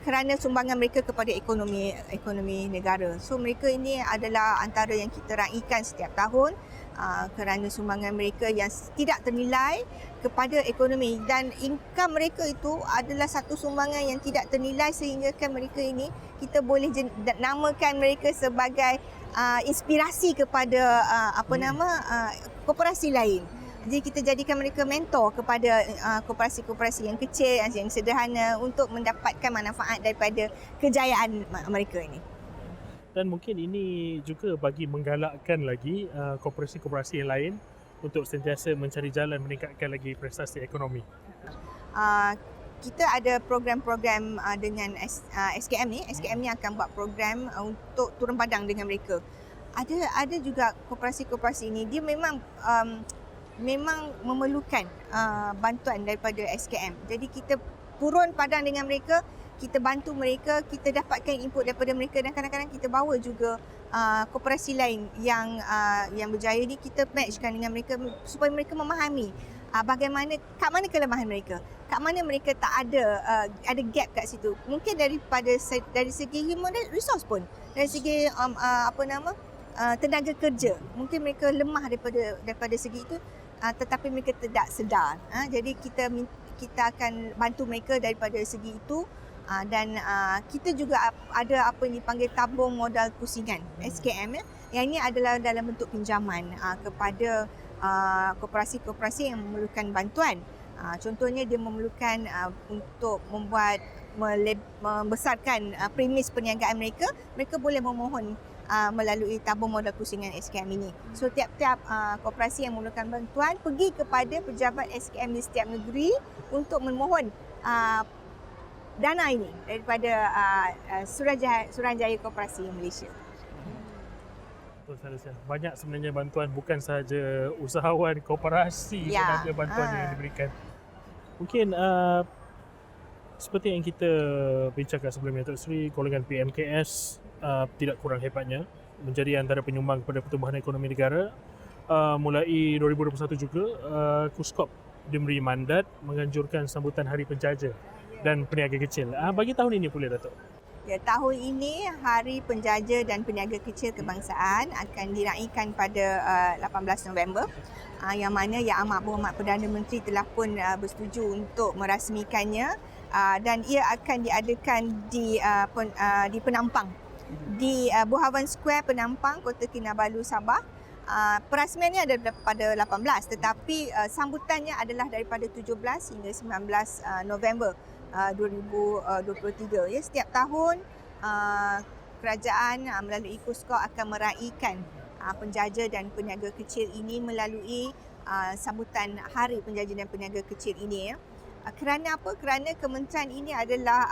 kerana sumbangan mereka kepada ekonomi negara. So mereka ini adalah antara yang kita raikan setiap tahun kerana sumbangan mereka yang tidak ternilai kepada ekonomi, dan income mereka itu adalah satu sumbangan yang tidak ternilai sehingga kan mereka ini kita boleh namakan mereka sebagai inspirasi kepada koperasi lain. Jadi kita jadikan mereka mentor kepada koperasi-koperasi yang kecil, yang sederhana untuk mendapatkan manfaat daripada kejayaan mereka ini. Dan mungkin ini juga bagi menggalakkan lagi koperasi-koperasi yang lain untuk sentiasa mencari jalan meningkatkan lagi prestasi ekonomi. Kita ada program-program dengan SKM ni. SKM ni akan buat program untuk turun padang dengan mereka. Ada juga koperasi-koperasi ini, dia memang memerlukan bantuan daripada SKM. Jadi kita turun padang dengan mereka, kita bantu mereka, kita dapatkan input daripada mereka, dan kadang-kadang kita bawa juga koperasi lain yang berjaya ni, kita matchkan dengan mereka supaya mereka memahami bagaimana, kat mana kelemahan mereka, kat mana mereka tak ada gap kat situ. Mungkin dari segi human resource pun, dari segi tenaga kerja, mungkin mereka lemah daripada segi itu, tetapi mereka tidak sedar. Jadi kita akan bantu mereka daripada segi itu. Dan kita juga ada apa yang dipanggil tabung modal pusingan, SKM. Yang ini adalah dalam bentuk pinjaman kepada koperasi-koperasi yang memerlukan bantuan. Contohnya dia memerlukan untuk membesarkan premis perniagaan mereka, mereka boleh memohon melalui tabung modal pusingan SKM ini. So tiap-tiap koperasi yang memerlukan bantuan pergi kepada pejabat SKM di setiap negeri untuk memohon dana ini daripada Suruhanjaya Koperasi Malaysia. Betul, Salesia. Banyak sebenarnya bantuan, bukan sahaja usahawan, koperasi pun ada bantuan yang diberikan. Mungkin seperti yang kita bincangkan sebelumnya, Datuk Seri, golongan PMKS tidak kurang hebatnya menjadi antara penyumbang kepada pertumbuhan ekonomi negara. Mulai 2021 juga, KUSKOP diberi mandat menganjurkan sambutan Hari Penjaja dan Peniaga Kecil. Bagi tahun ini pula, Datuk? Ya, tahun ini Hari Penjaja dan Peniaga Kecil Kebangsaan akan diraikan pada 18 November. Yang mana Yang Amat Berhormat Perdana Menteri telah pun bersetuju untuk merasmikannya, dan ia akan diadakan di Penampang, di Buhawan Square Penampang, Kota Kinabalu, Sabah. Perasmiannya ada pada 18, tetapi sambutannya adalah daripada 17 hingga 19 November 2023. Ya, setiap tahun kerajaan melalui KUSKOP akan meraihkan penjaja dan peniaga kecil ini melalui sambutan Hari Penjaja dan Peniaga Kecil ini. Ya. Kerana apa? Kerana kementerian ini adalah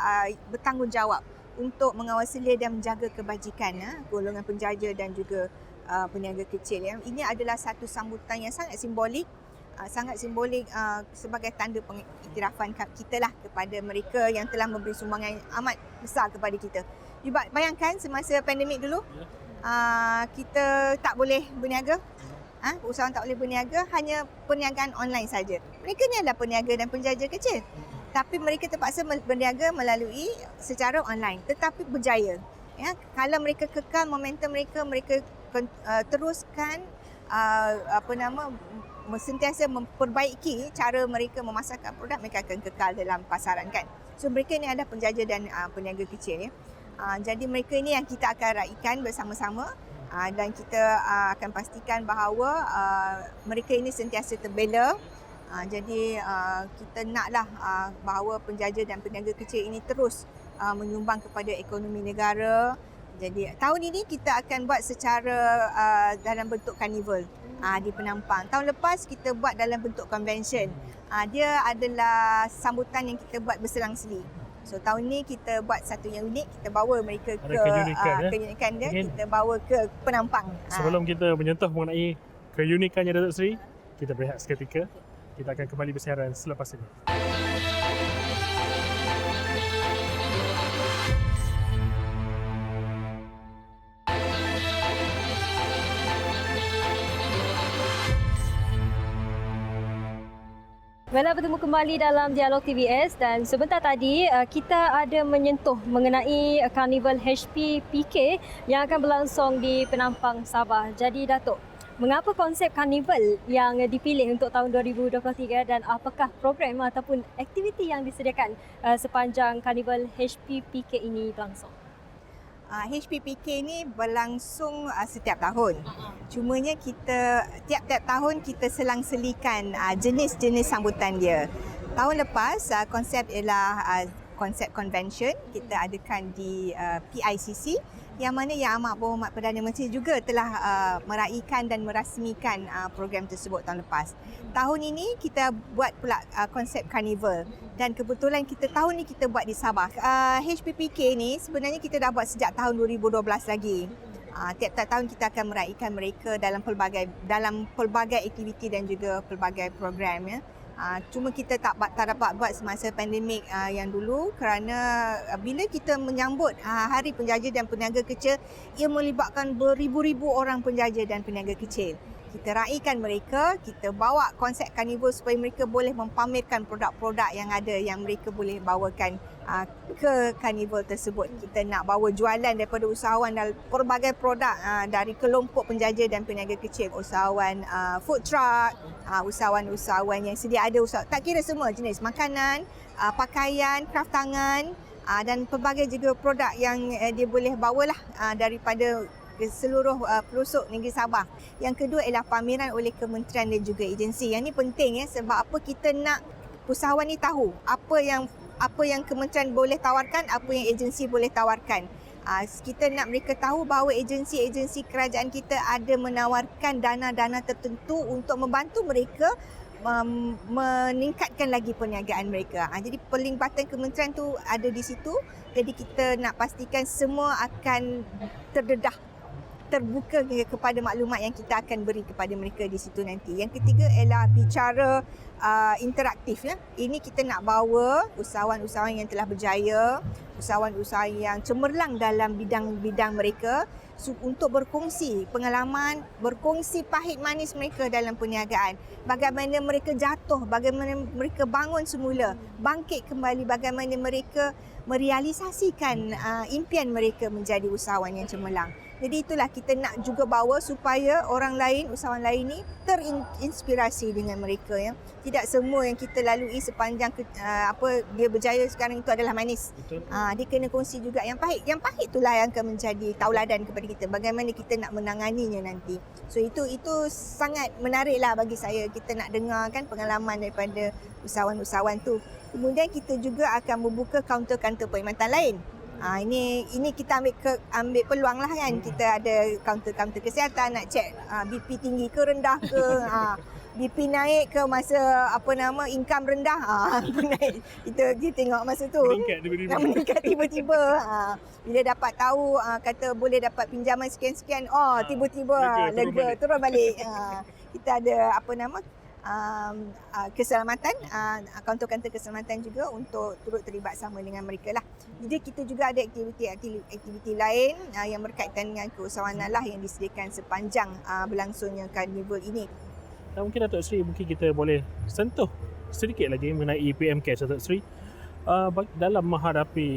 bertanggungjawab untuk mengawal selia dan menjaga kebajikan golongan penjaja dan juga peniaga kecil. Ya. Ini adalah satu sambutan yang sangat simbolik. Sebagai tanda pengiktirafan kita lah kepada mereka yang telah memberi sumbangan amat besar kepada kita. Bayangkan semasa pandemik dulu, kita tak boleh berniaga, usahawan tak boleh berniaga, hanya perniagaan online saja. Mereka ni adalah peniaga dan penjaja kecil, tapi mereka terpaksa berniaga melalui secara online, tetapi berjaya. Ya, kalau mereka kekal momentum mereka teruskan sentiasa memperbaiki cara mereka memasarkan produk, mereka akan kekal dalam pasaran kan. So mereka ni adalah penjaja dan peniaga kecil. Ya. Jadi mereka ini yang kita akan raikan bersama-sama, dan kita akan pastikan bahawa mereka ini sentiasa terbela. Jadi kita naklah bahawa penjaja dan peniaga kecil ini terus menyumbang kepada ekonomi negara. Jadi tahun ini kita akan buat secara dalam bentuk karnival di Penampang. Tahun lepas kita buat dalam bentuk convention. Dia adalah sambutan yang kita buat berselang-seli. So tahun ni kita buat satu yang unik, kita bawa mereka ke keunikan dia, kita bawa ke Penampang. Sebelum kita menyentuh mengenai keunikannya, Datuk Seri, kita berehat seketika. Kita akan kembali bersiaran selepas ini. Baiklah, bertemu kembali dalam Dialog TVS, dan sebentar tadi kita ada menyentuh mengenai Karnival HP PK yang akan berlangsung di Penampang, Sabah. Jadi Datuk, mengapa konsep karnival yang dipilih untuk tahun 2023 dan apakah program ataupun aktiviti yang disediakan sepanjang Karnival HP PK ini berlangsung? HPPK ni berlangsung setiap tahun. Cumanya kita tiap-tiap tahun kita selang-selikan jenis-jenis sambutan dia. Tahun lepas konsep ialah konsep convention kita adakan di PICC, yang mana Yang Amat Berhormat Perdana Menteri juga telah meraihkan dan merasmikan program tersebut tahun lepas. Tahun ini kita buat pula konsep carnival, dan kebetulan tahun ni kita buat di Sabah. HPPK ni sebenarnya kita dah buat sejak tahun 2012 lagi. Tiap-tiap tahun kita akan meraihkan mereka dalam pelbagai aktiviti dan juga pelbagai program, ya. Cuma kita tak dapat buat semasa pandemik yang dulu, kerana bila kita menyambut Hari Penjaja dan Peniaga Kecil, ia melibatkan beribu-ribu orang penjaja dan peniaga kecil. Kita raikan mereka, kita bawa konsep karnival supaya mereka boleh mempamerkan produk-produk yang ada yang mereka boleh bawakan ke karnival tersebut. Kita nak bawa jualan daripada usahawan dan pelbagai produk dari kelompok penjaja dan peniaga kecil, usahawan food truck, usahawan-usahawan yang sedia ada usaha, tak kira semua jenis makanan, pakaian, kraft tangan dan pelbagai juga produk yang dia boleh bawalah daripada ke seluruh pelosok negeri Sabah. Yang kedua ialah pameran oleh kementerian dan juga agensi. Yang ni penting, ya, sebab apa kita nak usahawan ni tahu apa yang kementerian boleh tawarkan, apa yang agensi boleh tawarkan. Kita nak mereka tahu bahawa agensi-agensi kerajaan kita ada menawarkan dana-dana tertentu untuk membantu mereka meningkatkan lagi perniagaan mereka. Jadi pelibatan kementerian tu ada di situ. Jadi kita nak pastikan semua akan terbuka kepada maklumat yang kita akan beri kepada mereka di situ nanti. Yang ketiga ialah bicara interaktif, ya. Ini kita nak bawa usahawan-usahawan yang telah berjaya, usahawan-usahawan yang cemerlang dalam bidang-bidang mereka untuk berkongsi pengalaman, berkongsi pahit manis mereka dalam perniagaan. Bagaimana mereka jatuh, bagaimana mereka bangun semula, bangkit kembali, bagaimana mereka merealisasikan impian mereka menjadi usahawan yang cemerlang. Jadi itulah kita nak juga bawa supaya orang lain, usahawan lain ni terinspirasi dengan mereka, ya. Tidak semua yang kita lalui sepanjang dia berjaya sekarang itu adalah manis. Dia kena kongsi juga yang pahit. Yang pahit itulah yang akan menjadi tauladan kepada kita. Bagaimana kita nak menanganinya nanti. So itu sangat menariklah bagi saya. Kita nak dengarkan pengalaman daripada usahawan-usahawan tu. Kemudian kita juga akan membuka kaunter-kaunter perkhidmatan lain. Ini kita ambil peluang lah, kan. Kita ada kaunter-kaunter kesihatan, nak cek BP tinggi ke rendah ke, BP naik ke masa income rendah, naik. Kita tengok masa tu meningkat tiba-tiba. Bila dapat tahu kata boleh dapat pinjaman sekian-sekian, tiba-tiba lega turun balik. Kita ada keselamatan, kaunter-kaunter keselamatan juga untuk turut terlibat sama dengan mereka lah. Jadi kita juga ada aktiviti lain yang berkaitan dengan keusahawanan lah yang disediakan sepanjang berlangsungnya karnival ini. Dan mungkin Datuk Seri, mungkin kita boleh sentuh sedikit lagi mengenai PM Cares, Datuk Seri. Dalam menghadapi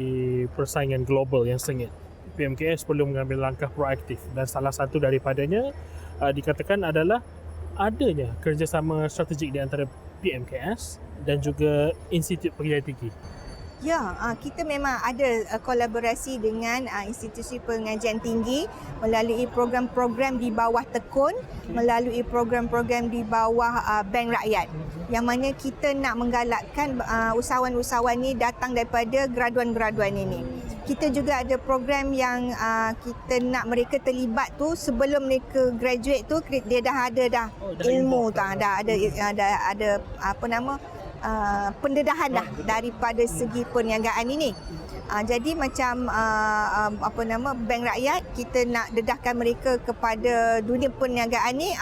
persaingan global yang sengit, PM Cares perlu mengambil langkah proaktif, dan salah satu daripadanya dikatakan adalah adanya kerjasama strategik di antara PMKS dan juga Institut Pengajian Tinggi. Ya, kita memang ada kolaborasi dengan institusi pengajian tinggi melalui program-program di bawah Tekun, melalui program-program di bawah Bank Rakyat, yang mana kita nak menggalakkan usahawan-usahawan ni datang daripada graduan-graduan ini. Kita juga ada program yang kita nak mereka terlibat tu sebelum mereka graduate tu, dia dah ada ilmu tu, dah ada pendedahan dah daripada segi perniagaan ini. Jadi macam Bank Rakyat, kita nak dedahkan mereka kepada dunia perniagaan ni.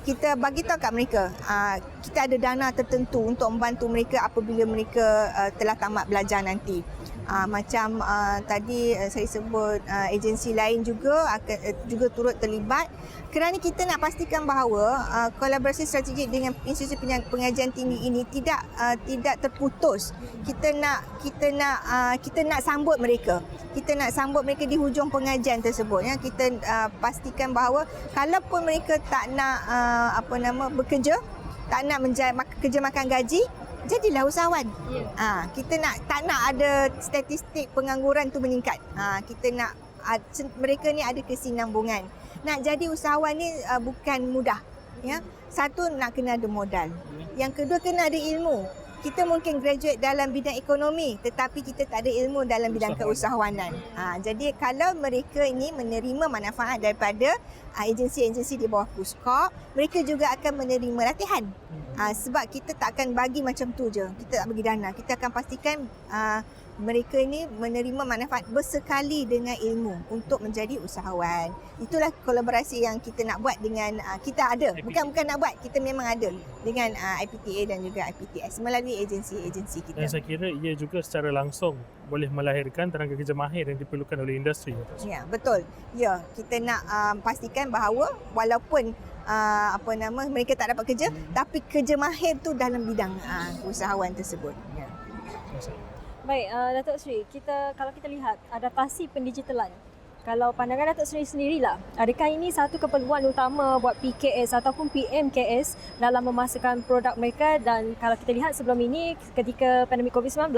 Kita bagi tahu kat mereka kita ada dana tertentu untuk membantu mereka apabila mereka telah tamat belajar nanti. Macam tadi saya sebut agensi lain juga akan juga turut terlibat, kerana kita nak pastikan bahawa kolaborasi strategik dengan institusi pengajian tinggi ini tidak terputus. Kita nak sambut mereka. Kita nak sambut mereka di hujung pengajian tersebut, ya. Kita pastikan bahawa kalaupun mereka tak nak bekerja, tak nak kerja makan gaji, jadilah usahawan. Kita tak nak ada statistik pengangguran tu meningkat. Kita nak mereka ni ada kesinambungan. Nak jadi usahawan ni bukan mudah. Ya. Satu, nak kena ada modal. Yang kedua, kena ada ilmu. Kita mungkin graduate dalam bidang ekonomi tetapi kita tak ada ilmu dalam bidang keusahawanan. Jadi kalau mereka ini menerima manfaat daripada agensi-agensi di bawah Puskop, mereka juga akan menerima latihan. Sebab kita tak akan bagi macam tu je. Kita tak bagi dana. Kita akan pastikan mereka ini menerima manfaat bersekali dengan ilmu untuk menjadi usahawan. Itulah kolaborasi yang kita nak buat dengan kita ada. Bukan nak buat, kita memang ada dengan IPTA dan juga IPTS melalui agensi-agensi kita. Dan saya kira ia juga secara langsung boleh melahirkan tenaga kerja mahir yang diperlukan oleh industri. Ya, betul. Ya, kita nak pastikan bahawa walaupun mereka tak dapat kerja, tapi kerja mahir tu dalam bidang usahawan tersebut. Ya. Baik, Datuk Seri, kalau kita lihat adaptasi pendigitalan, kalau pandangan Datuk Seri sendirilah, adakah ini satu keperluan utama buat PKS ataupun PMKS dalam memasarkan produk mereka? Dan kalau kita lihat sebelum ini ketika pandemik COVID-19,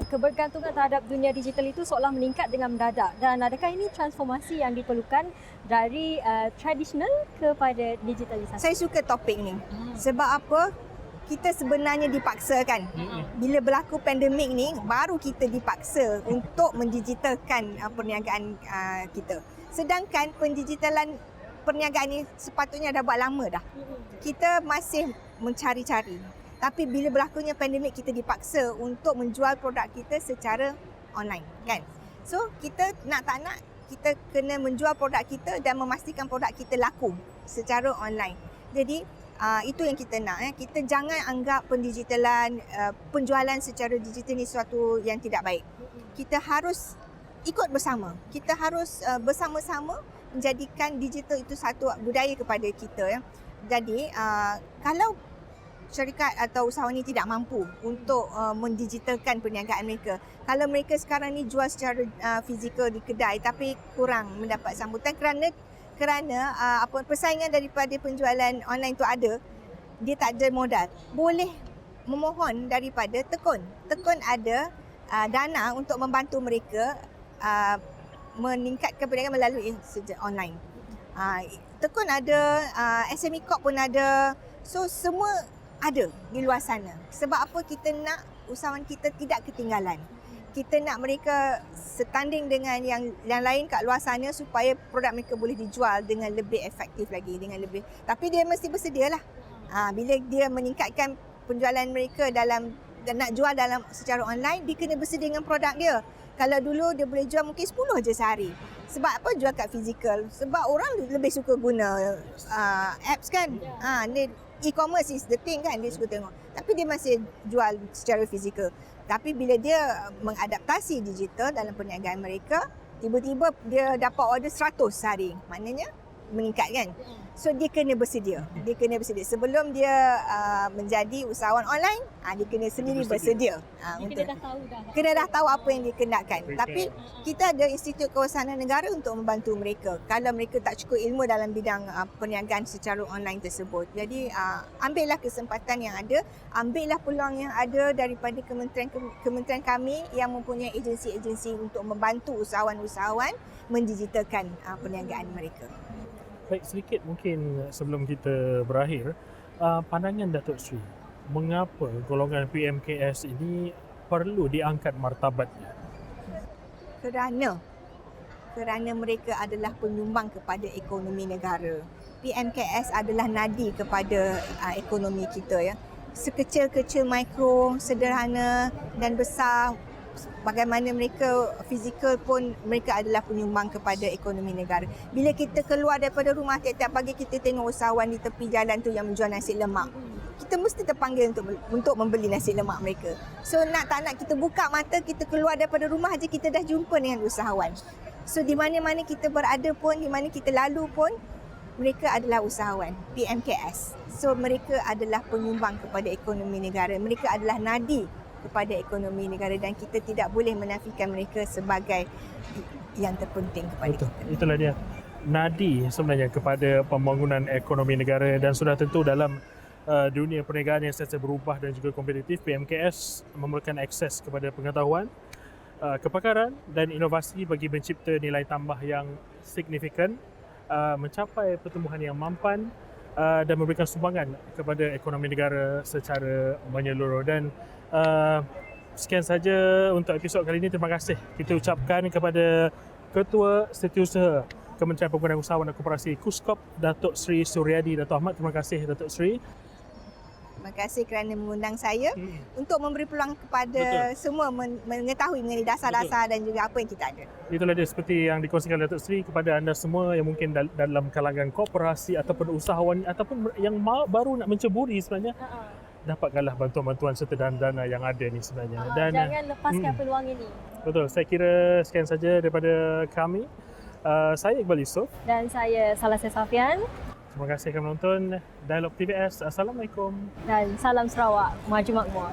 kebergantungan terhadap dunia digital itu seolah meningkat dengan mendadak. Dan adakah ini transformasi yang diperlukan dari tradisional kepada digitalisasi? Saya suka topik ni. Sebab apa? Kita sebenarnya dipaksakan. Bila berlaku pandemik ni, baru kita dipaksa untuk mendigitalkan perniagaan kita. Sedangkan pendigitalan perniagaan ni sepatutnya dah buat lama dah. Kita masih mencari-cari. Tapi bila berlakunya pandemik, kita dipaksa untuk menjual produk kita secara online, kan? So, kita nak tak nak, kita kena menjual produk kita dan memastikan produk kita laku secara online. Jadi, itu yang kita nak. Kita jangan anggap pendigitalan, penjualan secara digital ni sesuatu yang tidak baik. Kita harus ikut bersama. Kita harus bersama-sama menjadikan digital itu satu budaya kepada kita. Jadi, kalau syarikat atau usahawan ini tidak mampu untuk mendigitalkan perniagaan mereka, kalau mereka sekarang ni jual secara fizikal di kedai tapi kurang mendapat sambutan kerana persaingan daripada penjualan online tu ada, dia tak ada modal. Boleh memohon daripada Tekun. Tekun ada dana untuk membantu mereka meningkatkan perniagaan melalui online. Tekun ada, SME Corp pun ada. So semua ada di luar sana. Sebab apa? Kita nak usahawan kita tidak ketinggalan. Kita nak mereka setanding dengan yang lain kat luar sana supaya produk mereka boleh dijual dengan lebih efektif lagi, dengan lebih. Tapi dia mesti bersedialah. Bila dia meningkatkan penjualan mereka dan nak jual secara online, dia kena bersedia dengan produk dia. Kalau dulu dia boleh jual mungkin 10 je sehari. Sebab apa jual kat fizikal? Sebab orang lebih suka guna apps kan. E-commerce is the thing kan, dia suka tengok. Tapi dia masih jual secara fizikal. Tapi bila dia mengadaptasi digital dalam perniagaan mereka, tiba-tiba dia dapat order 100 sehari. Maknanya meningkat kan. So dia kena bersedia. Sebelum dia menjadi usahawan online, dia kena sendiri bersedia. Kena dah tahu apa yang dikenakan. Tapi kita ada Institut Kewasanan Negara untuk membantu mereka kalau mereka tak cukup ilmu dalam bidang perniagaan secara online tersebut. Jadi ambillah kesempatan yang ada, ambillah peluang yang ada daripada kementerian kami yang mempunyai agensi-agensi untuk membantu usahawan-usahawan mendigitalkan perniagaan mereka. Baik, sedikit mungkin sebelum kita berakhir, pandangan Datuk Seri, mengapa golongan PMKS ini perlu diangkat martabatnya? Kerana mereka adalah penyumbang kepada ekonomi negara. PMKS adalah nadi kepada ekonomi kita. Sekecil-kecil mikro, sederhana dan besar, bagaimana mereka fizikal pun mereka adalah penyumbang kepada ekonomi negara. Bila kita keluar daripada rumah tiap-tiap pagi, kita tengok usahawan di tepi jalan tu yang menjual nasi lemak. Kita mesti terpanggil untuk membeli nasi lemak mereka. So nak tak nak kita buka mata, kita keluar daripada rumah aja kita dah jumpa dengan usahawan. So di mana-mana kita berada pun, di mana kita lalu pun, mereka adalah usahawan, PMKS. So mereka adalah penyumbang kepada ekonomi negara. Mereka adalah nadi kepada ekonomi negara dan kita tidak boleh menafikan mereka sebagai yang terpenting kepada kita. Itulah dia, nadi sebenarnya kepada pembangunan ekonomi negara. Dan sudah tentu dalam dunia perniagaan yang sentiasa berubah dan juga kompetitif, PMKS memerlukan akses kepada pengetahuan kepakaran dan inovasi bagi mencipta nilai tambah yang signifikan, mencapai pertumbuhan yang mampan dan memberikan sumbangan kepada ekonomi negara secara menyeluruh. Dan sekian saja untuk episod kali ini. Terima kasih kita ucapkan kepada Ketua Setiausaha Kementerian Pembangunan Usahawan dan Koperasi KUSKOP, Datuk Seri Suryadi. Datuk Ahmad, terima kasih Datuk Seri. Terima kasih kerana mengundang saya untuk memberi peluang kepada semua mengetahui mengenai dasar-dasar dan juga apa yang kita ada. Itulah dia seperti yang dikongsikan Datuk Seri kepada anda semua yang mungkin dalam kalangan koperasi ataupun usahawan ataupun yang baru nak menceburi sebenarnya. Dapatkanlah bantuan-bantuan serta dana yang ada ni sebenarnya. Dan jangan lepaskan peluang ini. Betul, saya kira sekian saja daripada kami. Saya Iqbal Yusof. Dan saya Salasia Safian. Terima kasih kerana menonton Dialog TVS. Assalamualaikum. Dan salam Sarawak, maju makmur.